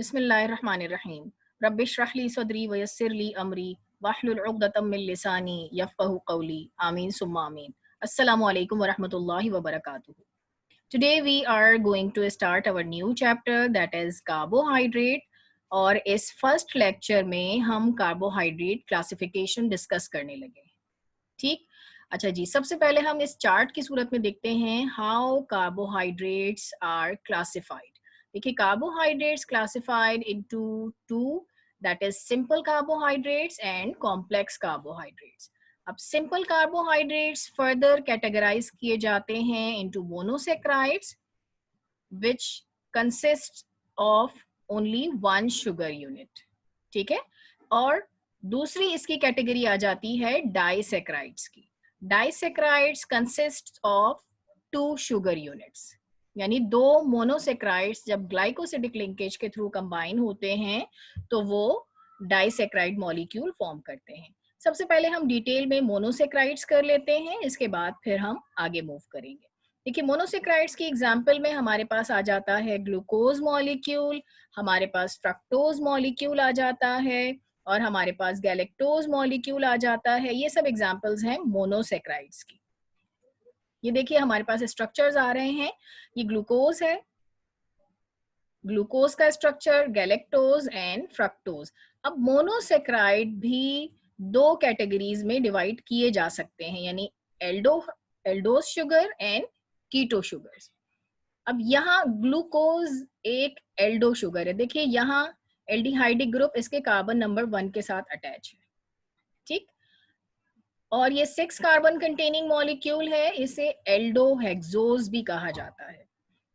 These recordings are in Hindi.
बिस्मिल्लाहिर्रहमानिर्रहीम। रब्बिश्रह ली सदरी वयस्सिर ली अमरी वहलुल उक़दतम मिन लिसानी यफ़क़हू क़ौली। आमीन सुम्मा आमीन। अस्सलामु अलैकुम व रहमतुल्लाहि व बरकातुहू। Today we are going to start our new chapter that is carbohydrate। और इस फर्स्ट लेक्चर में हम कार्बोहाइड्रेट क्लासिफिकेशन डिस्कस करने लगे। ठीक, अच्छा जी, सबसे पहले हम इस चार्ट की सूरत में देखते हैं हाउ कार्बोहाइड्रेट्स आर क्लासिफाइड। देखिए, carbohydrates classified into two, that is simple carbohydrates and complex carbohydrates. अब सिंपल कार्बोहाइड्रेट्स फर्दर कैटेगराइज किए जाते हैं into monosaccharides which consist of only one sugar unit. ठीक है, और दूसरी इसकी कैटेगरी आ जाती है डाइसेक्राइड्स की। Disaccharides consist of two sugar units, यानी दो मोनोसेक्राइड्स जब ग्लाइकोसिडिक लिंकेज के थ्रू कंबाइन होते हैं तो वो डाइसेक्राइड मॉलिक्यूल फॉर्म करते हैं। सबसे पहले हम डिटेल में मोनोसेक्राइड्स कर लेते हैं, इसके बाद फिर हम आगे मूव करेंगे। देखिए, मोनोसेक्राइड्स की एग्जांपल में हमारे पास आ जाता है ग्लूकोज मॉलिक्यूल, हमारे पास फ्रक्टोज मॉलिक्यूल आ जाता है, और हमारे पास गैलेक्टोज मॉलिक्यूल आ जाता है। ये सब एग्जांपल्स हैं मोनोसेक्राइड्स की। ये देखिए हमारे पास स्ट्रक्चर्स आ रहे हैं, ये ग्लूकोज है, ग्लूकोज का स्ट्रक्चर, गैलेक्टोज एंड फ्रक्टोज। अब मोनोसेक्राइड भी दो कैटेगरीज में डिवाइड किए जा सकते हैं, यानी aldose sugar and keto sugars. अब यहाँ ग्लूकोज एक एल्डो शुगर है। देखिए यहाँ एल्डिहाइडिक ग्रुप इसके कार्बन नंबर 1 के साथ अटैच है। ठीक, और ये 6 कार्बन कंटेनिंग मॉलिक्यूल है, इसे एल्डोहेक्सोज भी कहा जाता है।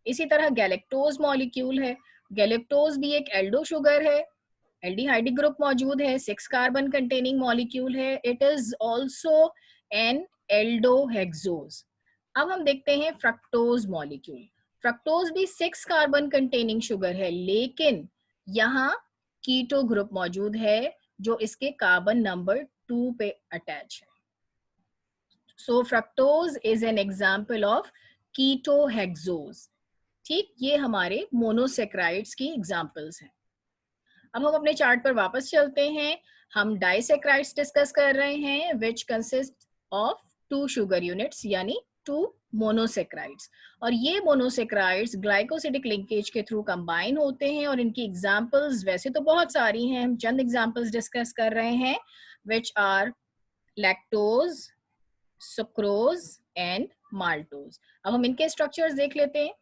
इसी तरह गैलेक्टोज मॉलिक्यूल है, गैलेक्टोज भी एक एल्डो शुगर है, एल्डिहाइडिक ग्रुप मौजूद है, 6 कार्बन कंटेनिंग मॉलिक्यूल है, it is also an aldohexose. अब हम देखते हैं फ्रक्टोज मॉलिक्यूल। फ्रक्टोज भी 6 कार्बन कंटेनिंग शुगर है, लेकिन यहाँ कीटो ग्रुप मौजूद है जो इसके कार्बन नंबर 2 पे अटैच है। So fructose is an example of ketohexose. ठीक, ये हमारे मोनोसेक्राइड्स की एग्जाम्पल्स हैं। अब हम अपने चार्ट पर वापस चलते हैं। हम डाइसेक्राइड्स डिस्कस कर रहे हैं which consist of two sugar units, यानी टू मोनोसेक्राइड्स। और ये मोनोसेक्राइड्स ग्लाइकोसिडिक लिंकेज के थ्रू कंबाइन होते हैं, और इनकी एग्जांपल्स वैसे तो बहुत सारी हैं, हम चंद एग्जांपल्स डिस्कस कर रहे हैं, which are lactose, sucrose and maltose. अब हम इनके स्ट्रक्चर्स देख लेते हैं।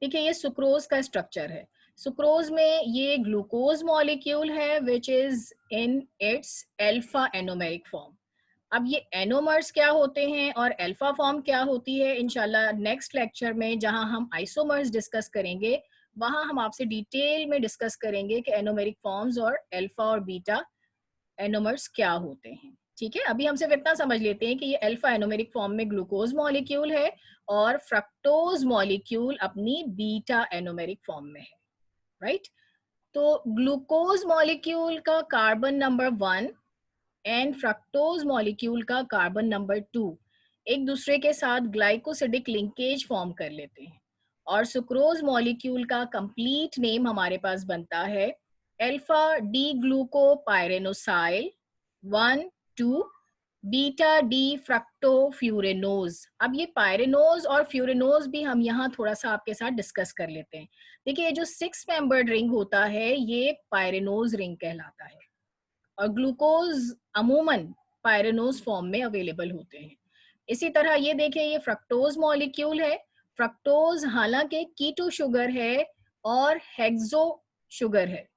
देखिए, ये सुक्रोज का स्ट्रक्चर है। सुक्रोज में ये ग्लूकोज मॉलिक्यूल है which is in its alpha anomeric form. अब ये एनोमर्स क्या होते हैं और अल्फा फॉर्म क्या होती है, इंशाल्लाह नेक्स्ट लेक्चर में जहां हम आइसोमर्स डिस्कस करेंगे वहां हम आपसे डिटेल में डिस्कस करेंगे कि एनोमेरिक फॉर्म्स और अल्फा और बीटा एनोमर्स क्या होते हैं। ठीक है, अभी हम सिर्फ इतना समझ लेते हैं कि ये अल्फा एनोमेरिक फॉर्म में ग्लूकोज मॉलिक्यूल है और फ्रक्टोज मॉलिक्यूल अपनी बीटा एनोमेरिक फॉर्म में है। राइट, तो ग्लूकोज मॉलिक्यूल का carbon number 1 and fructose molecule का कार्बन नंबर 2 एक दूसरे के साथ ग्लाइकोसिडिक लिंकेज फॉर्म कर लेते हैं, और सुक्रोज मॉलिक्यूल का कंप्लीट नेम हमारे पास बनता है अल्फा डी ग्लूको पायरेनोसाइल 1,2 बीटा डी फ्रक्टोफ्यूरेनोज। अब ये पायरेनोज और फ्यूरेनोज भी हम यहाँ थोड़ा सा आपके साथ डिस्कस कर लेते हैं। देखिए, ये जो 6 मेंबर्ड रिंग होता है ये पायरेनोज रिंग कहलाता है, और ग्लूकोज अमूमन पायरेनोज फॉर्म में अवेलेबल होते हैं। इसी तरह ये देखिए, ये फ्रक्टोज मॉलिक्यूल है। फ्रक्टोज हालांकि कीटो शुगर है और हेक्सो शुगर है,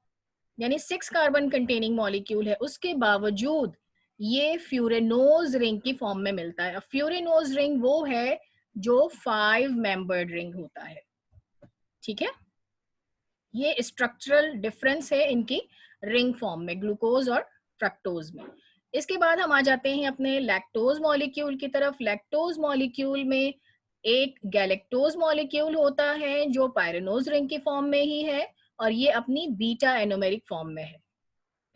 यानी 6 कार्बन कंटेनिंग मॉलिक्यूल है, उसके बावजूद ये फ्यूरेनोज रिंग की फॉर्म में मिलता है। फ्यूरेनोज रिंग वो है जो 5 मेंबर्ड रिंग होता है। ठीक है, ये स्ट्रक्चरल डिफरेंस है इनकी रिंग फॉर्म में, ग्लूकोज और फ्रक्टोज में। इसके बाद हम आ जाते हैं अपने लैक्टोज मॉलिक्यूल की तरफ। लैक्टोज मॉलिक्यूल में एक गैलेक्टोज मॉलिक्यूल होता है जो पायरेनोज रिंग की फॉर्म में ही है, और ये अपनी बीटा एनोमेरिक फॉर्म में है।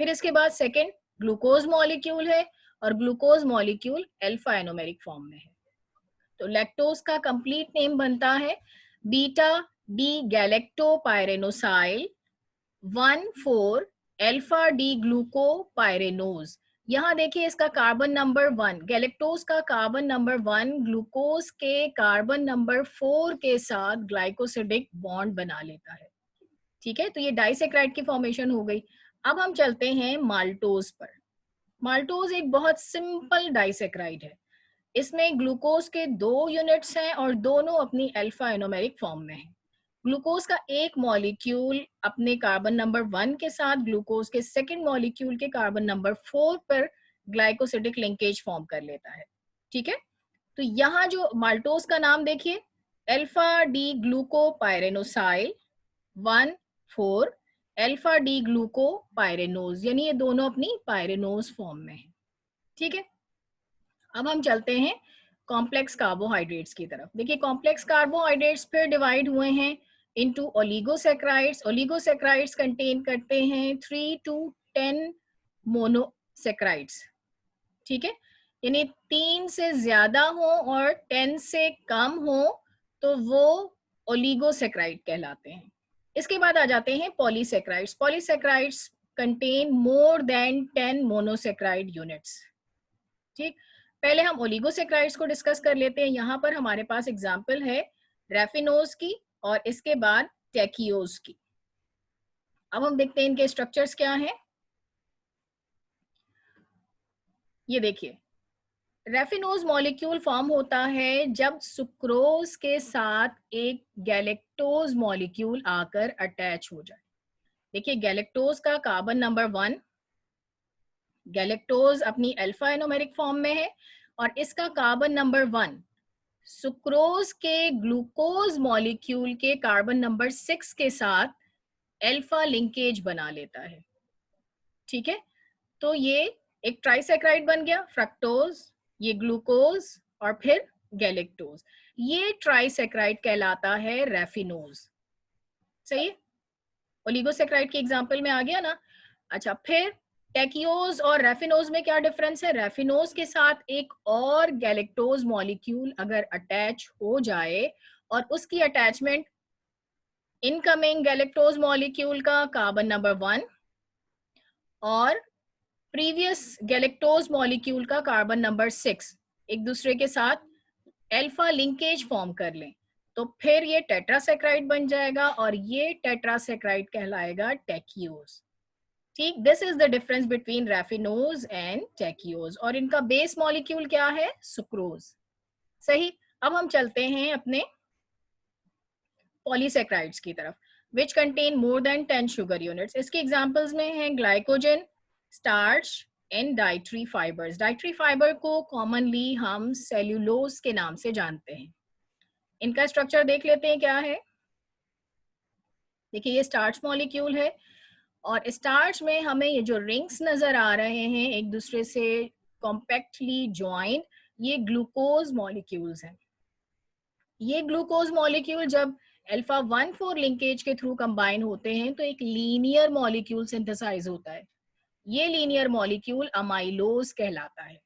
फिर इसके बाद सेकेंड ग्लूकोज मॉलिक्यूल है, और glucose molecule alpha anomeric form में है। तो लैक्टोज का कंप्लीट नेम बनता है beta D galactopyranosyl, 1,4 alpha D glucopyranose. यहाँ देखिए इसका कार्बन नंबर 1, गैलेक्टोज का कार्बन नंबर 1 ग्लूकोज के कार्बन नंबर 4 के साथ ग्लाइकोसिडिक बॉन्ड बना लेता है। ठीक है, तो ये डाइसेक्राइड की फॉर्मेशन हो गई। अब हम चलते हैं माल्टोज पर। माल्टोज एक बहुत सिंपल डाइसेक्राइड है। इसमें ग्लूकोज के 2 यूनिट्स हैं और दोनों अपनी अल्फा एनोमेरिक फॉर्म में हैं। ग्लूकोज का एक मॉलिक्यूल अपने कार्बन नंबर 1 के साथ ग्लूकोज के सेकंड मॉलिक्यूल के कार्बन नंबर 4 पर ग्लाइकोसिडिक लिंकेज फॉर्म कर लेता है। ठीक है, तो यहाँ जो माल्टोज का नाम देखिए, alpha D glucopyranosyl 1,4 alpha D glucopyranose, यानी ये दोनों अपनी पायरेनोज फॉर्म में है। ठीक है, अब हम चलते हैं कॉम्प्लेक्स कार्बोहाइड्रेट्स की तरफ। देखिए कॉम्प्लेक्स कार्बोहाइड्रेट्स फिर डिवाइड हुए हैं इनटू ओलिगोसैकेराइड्स। ओलिगोसैकेराइड्स कंटेन करते हैं 3 to 10 मोनोसैकेराइड्स। ठीक है, यानी 3 से ज्यादा हो और 10 से कम हो तो वो ओलिगोसैकेराइड कहलाते हैं। इसके बाद आ जाते हैं polysaccharides. Polysaccharides contain more than 10 monosaccharide units. ठीक, पहले हम ओलिगोसैकेराइड्स को डिस्कस कर लेते हैं। यहाँ पर हमारे पास एग्जांपल है रैफिनोज की और इसके बाद टेकियोज की। अब हम देखते हैं इनके स्ट्रक्चर्स क्या हैं। ये देखिए, रैफिनोज मॉलिक्यूल फॉर्म होता है जब सुक्रोज के साथ एक गैलेक्टोज मॉलिक्यूल आकर अटैच हो जाए। देखिए गैलेक्टोज का कार्बन नंबर 1, गैलेक्टोज अपनी अल्फा एनोमेरिक फॉर्म में है और इसका कार्बन नंबर 1 सुक्रोज के ग्लूकोज मॉलिक्यूल के कार्बन नंबर 6 के साथ अल्फा लिंकेज बना लेता है। ठीक है, तो ये एक ट्राइसैकेराइड बन गया, फ्रक्टोज, ये ग्लूकोज और फिर गैलेक्टोज। ये ट्राइसैकेराइड कहलाता है रैफिनोज। सही है, ओलिगोसैकेराइड के एग्जांपल में आ गया ना। अच्छा, फिर टेकियोज और रैफिनोज में क्या डिफरेंस है? रैफिनोज के साथ एक और गैलेक्टोज मॉलिक्यूल अगर अटैच हो जाए और उसकी अटैचमेंट इनकमिंग गैलेक्टोज मॉलिक्यूल का कार्बन नंबर 1 और प्रीवियस गैलेक्टोज मॉलिक्यूल का कार्बन नंबर 6 एक दूसरे के साथ अल्फा लिंकेज फॉर्म कर लें तो फिर ये टेट्रासैकेराइड बन जाएगा और ये टेट्रासैकेराइड कहलाएगा टेकियोज। ठीक, this is the difference between raffinose and टेकियोज और इनका बेस मॉलिक्यूल क्या है? सुक्रोज। सही, अब हम चलते हैं अपने पॉलीसैकेराइड्स की तरफ which contain more than 10 sugar units. इसके एग्जांपल्स में हैं glycogen, starch and dietary fibres. Dietary fibre को कॉमनली हम सेल्यूलोज के नाम से जानते हैं। इनका स्ट्रक्चर देख लेते हैं क्या है। देखिए ये स्टार्च मॉलिक्यूल है और स्टार्च में हमें ये जो रिंग्स नजर आ रहे हैं एक दूसरे से कॉम्पैक्टली ज्वाइंट, ये ग्लूकोज मॉलिक्यूल्स हैं। ये ग्लूकोज मॉलिक्यूल जब अल्फा 1,4 लिंकेज के थ्रू कंबाइन होते हैं तो एक लीनियर मॉलिक्यूल सिंथेसाइज होता है। ये लीनियर मॉलिक्यूल अमाइलोज कहलाता है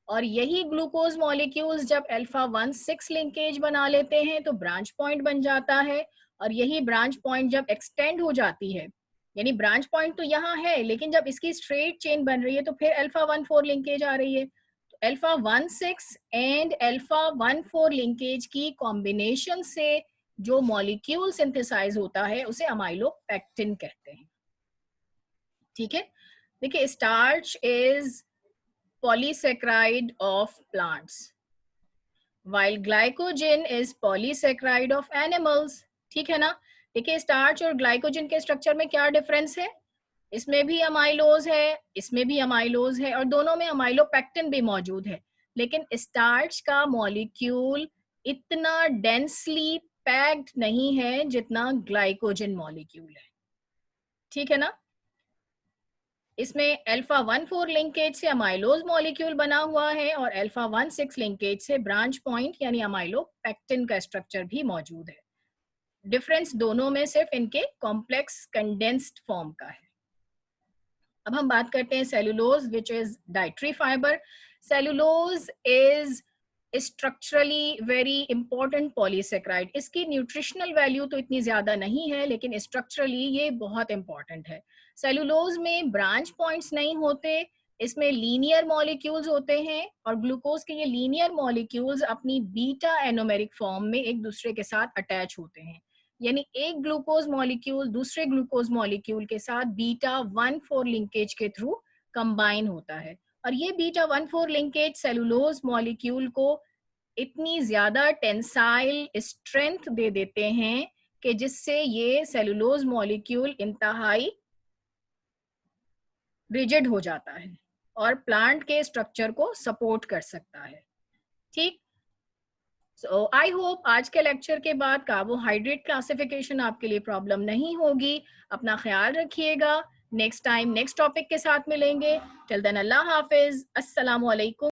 और यही ग्लूकोज मॉलिक्यूल्स जब अल्फा 1,6 लिंकेज बना लेते हैं तो ब्रांच पॉइंट बन जाता है और यही ब्रांच पॉइंट जब एक्सटेंड हो जाती है, यानी ब्रांच पॉइंट तो यहाँ है लेकिन जब इसकी स्ट्रेट चेन बन रही है तो फिर अल्फा 1,4 लिंकेज आ रही है। अल्फा 1,6 एंड अल्फा 1,4 लिंकेज की कॉम्बिनेशन से जो मॉलिक्यूल सिंथेसाइज होता है उसे अमाइलोपेक्टिन कहते हैं। ठीक है, देखिए starch is polysaccharide of plants while glycogen is polysaccharide of animals। ठीक है ना। देखिए स्टार्च और ग्लाइकोजन के स्ट्रक्चर में क्या डिफरेंस है? इसमें भी अमाइलोज है, इसमें भी अमाइलोज है और दोनों में अमाइलोपेक्टिन भी मौजूद है, लेकिन स्टार्च का मॉलिक्यूल इतना डेंसली पैक्ड नहीं है जितना ग्लाइकोजन मॉलिक्यूल है। ठीक है ना। इसमें अल्फा 1,4 लिंकेज से अमाइलोज मॉलिक्यूल बना हुआ है और अल्फा 1,6 लिंकेज से ब्रांच पॉइंट यानी अमाइलोपेक्टिन का स्ट्रक्चर भी मौजूद है। डिफरेंस दोनों में सिर्फ इनके कॉम्प्लेक्स कंडेंस्ड फॉर्म का है। अब हम बात करते हैं cellulose which is dietary fibre. Cellulose is structurally very important polysaccharide. इसकी न्यूट्रिशनल वैल्यू तो इतनी ज्यादा नहीं है, लेकिन स्ट्रक्चरली ये बहुत इंपॉर्टेंट है। सेलुलोज में ब्रांच पॉइंट्स नहीं होते, इसमें लीनियर मॉलिक्यूल्स होते हैं, और ग्लूकोज के ये लीनियर मॉलिक्यूल्स अपनी बीटा एनोमेरिक फॉर्म में एक दूसरे के साथ अटैच होते हैं। यानी एक ग्लूकोज मॉलिक्यूल दूसरे ग्लूकोज मॉलिक्यूल के साथ बीटा 1,4 लिंकेज के थ्रू कंबाइन होता है, और ये बीटा 1,4 लिंकेज सेलुलोज मॉलिक्यूल को इतनी ज्यादा टेंसाइल स्ट्रेंथ दे देते हैं कि जिससे ये सेलुलोज मॉलिक्यूल इंतहाई रिजिड हो जाता है और प्लांट के स्ट्रक्चर को सपोर्ट कर सकता है। ठीक। सो आई होप आज के लेक्चर के बाद कार्बोहाइड्रेट क्लासिफिकेशन आपके लिए प्रॉब्लम नहीं होगी। अपना ख्याल रखिएगा। नेक्स्ट टाइम नेक्स्ट टॉपिक के साथ मिलेंगे। टिल देन अल्लाह हाफिज, अस्सलाम वालेकुम।